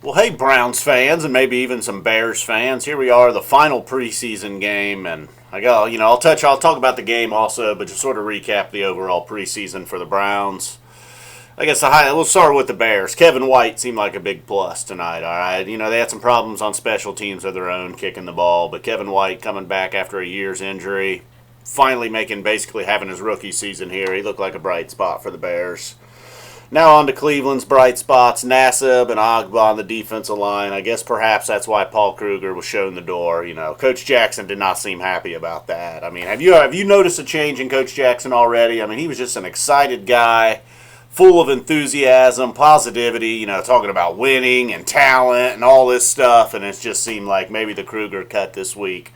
Well, hey, Browns fans, and maybe even some Bears fans. Here we are, the final preseason game, and I'll talk about the game also, but just sort of recap the overall preseason for the Browns. We'll start with the Bears. Kevin White seemed like a big plus tonight. All right, they had some problems on special teams of their own, kicking the ball, but Kevin White coming back after a year's injury, finally basically having his rookie season here. He looked like a bright spot for the Bears. Now on to Cleveland's bright spots, Nassib and Ogbah on the defensive line. I guess perhaps that's why Paul Kruger was shown the door. Coach Jackson did not seem happy about that. I mean, have you noticed a change in Coach Jackson already? I mean, he was just an excited guy, full of enthusiasm, positivity, talking about winning and talent and all this stuff, and it just seemed like maybe the Kruger cut this week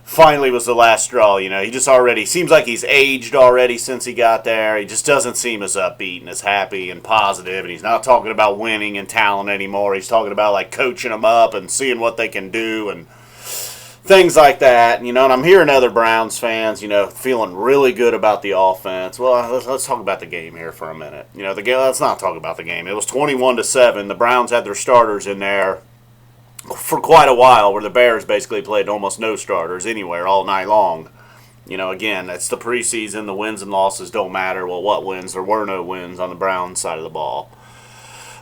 finally was the last straw. He just already seems like he's aged already since he got there. He just doesn't seem as upbeat and as happy and positive, and he's not talking about winning and talent anymore. He's talking about like coaching them up and seeing what they can do and things like that. And I'm hearing other Browns fans, feeling really good about the offense. Well, let's talk about the game here for a minute. Let's not talk about the game. It was 21-7. The Browns had their starters in there for quite a while, where the Bears basically played almost no starters anywhere all night long. Again, it's the preseason. The wins and losses don't matter. Well, what wins? There were no wins on the Browns side of the ball.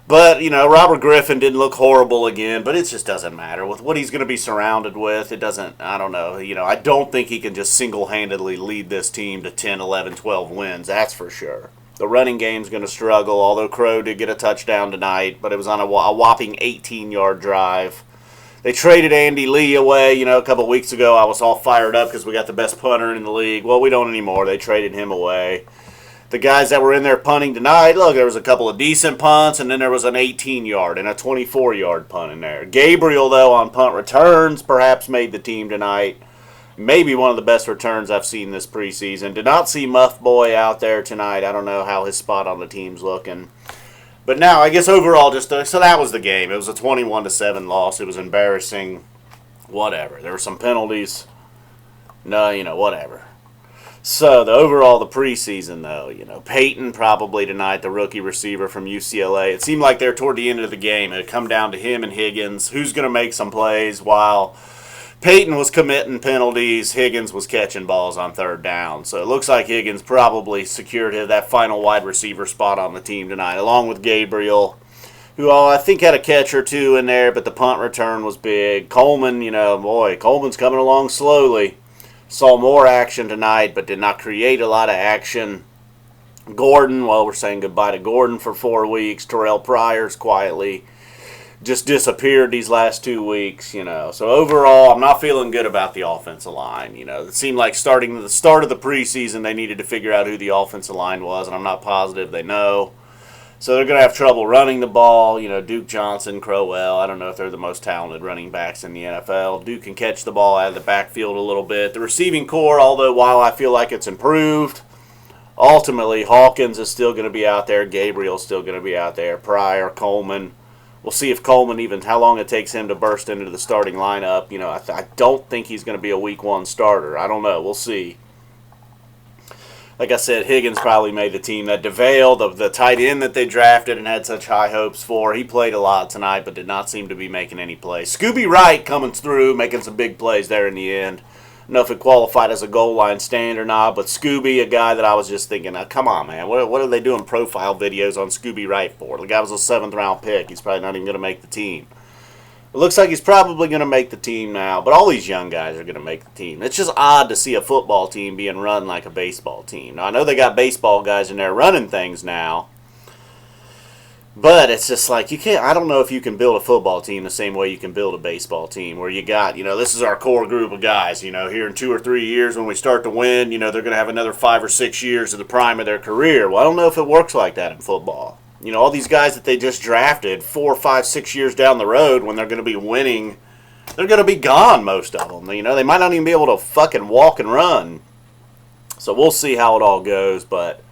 But, Robert Griffin didn't look horrible again, but it just doesn't matter. With what he's going to be surrounded with, I don't know. I don't think he can just single-handedly lead this team to 10, 11, 12 wins, that's for sure. The running game's going to struggle, although Crowell did get a touchdown tonight, but it was on a whopping 18-yard drive. They traded Andy Lee away, a couple weeks ago. I was all fired up because we got the best punter in the league. Well, we don't anymore. They traded him away. The guys that were in there punting tonight, look, there was a couple of decent punts, and then there was an 18-yard and a 24-yard punt in there. Gabriel, though, on punt returns, perhaps made the team tonight. Maybe one of the best returns I've seen this preseason. Did not see Muff Boy out there tonight. I don't know how his spot on the team's looking. But now, I guess overall, so that was the game. It was a 21-7 loss. It was embarrassing. Whatever. There were some penalties. No, whatever. So, the preseason, though, Peyton probably tonight, the rookie receiver from UCLA. It seemed like there toward the end of the game, it had come down to him and Higgins. Who's going to make some plays while Peyton was committing penalties, Higgins was catching balls on third down. So it looks like Higgins probably secured that final wide receiver spot on the team tonight, along with Gabriel, who I think had a catch or two in there, but the punt return was big. Coleman, Coleman's coming along slowly. Saw more action tonight, but did not create a lot of action. Gordon, we're saying goodbye to Gordon for 4 weeks. Terrell Pryor's quietly just disappeared these last 2 weeks, So overall, I'm not feeling good about the offensive line. It seemed like starting at the start of the preseason, they needed to figure out who the offensive line was, and I'm not positive they know. So they're going to have trouble running the ball. Duke Johnson, Crowell, I don't know if they're the most talented running backs in the NFL. Duke can catch the ball out of the backfield a little bit. The receiving core, although while I feel like it's improved, ultimately Hawkins is still going to be out there. Gabriel's still going to be out there. Pryor, Coleman. We'll see if Coleman how long it takes him to burst into the starting lineup. I don't think he's going to be a week 1 starter. I don't know. We'll see. Like I said, Higgins probably made the team. That DeVale, the tight end that they drafted and had such high hopes for, he played a lot tonight but did not seem to be making any plays. Scooby Wright coming through, making some big plays there in the end. I don't know if it qualified as a goal line stand or not, but Scooby, a guy that I was just thinking, come on, man, what are they doing profile videos on Scooby Wright for? The guy was a 7th-round pick. He's probably not even going to make the team. It looks like he's probably going to make the team now, but all these young guys are going to make the team. It's just odd to see a football team being run like a baseball team. Now, I know they got baseball guys in there running things now, but it's just like I don't know if you can build a football team the same way you can build a baseball team, where you got, this is our core group of guys, here in 2 or 3 years when we start to win, they're going to have another 5 or 6 years of the prime of their career. Well, I don't know if it works like that in football. All these guys that they just drafted 4, 5, 6 years down the road when they're going to be winning, they're going to be gone, most of them. They might not even be able to fucking walk and run. So we'll see how it all goes, but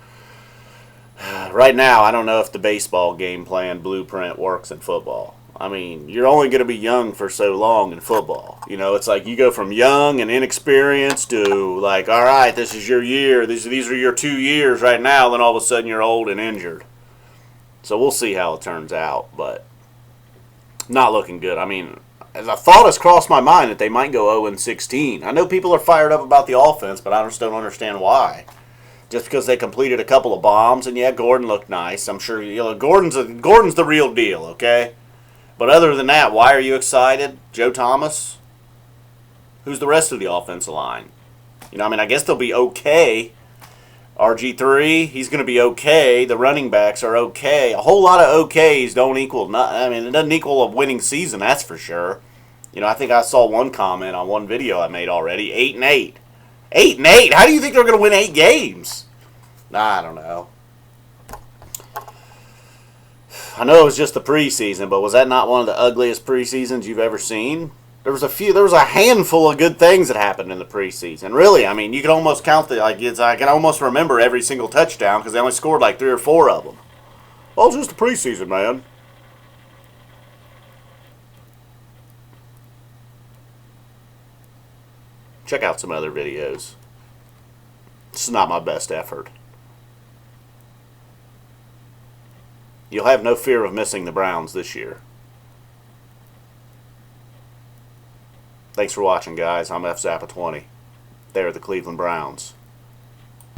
right now, I don't know if the baseball game plan blueprint works in football. I mean, you're only going to be young for so long in football. It's like you go from young and inexperienced to like, all right, this is your year. These are your 2 years right now. Then all of a sudden you're old and injured. So we'll see how it turns out. But Not looking good. I mean, as a thought has crossed my mind that they might go 0-16. I know people are fired up about the offense, but I just don't understand why. Just because they completed a couple of bombs, and yeah, Gordon looked nice. I'm sure Gordon's the real deal, okay? But other than that, why are you excited? Joe Thomas? Who's the rest of the offensive line? I mean, I guess they'll be okay. RG3, he's going to be okay. The running backs are okay. A whole lot of okays don't equal. I mean, it doesn't equal a winning season, that's for sure. I think I saw one comment on one video I made already. 8-8. 8-8. How do you think they're going to win 8 games? I don't know. I know it was just the preseason, but was that not one of the ugliest preseasons you've ever seen? There was a handful of good things that happened in the preseason. Really, I mean, you can almost count I can almost remember every single touchdown because they only scored like 3 or 4 of them. Well, it's just the preseason, man. Check out some other videos. This is not my best effort. You'll have no fear of missing the Browns this year. Thanks for watching, guys. I'm F Zappa 20. They're the Cleveland Browns.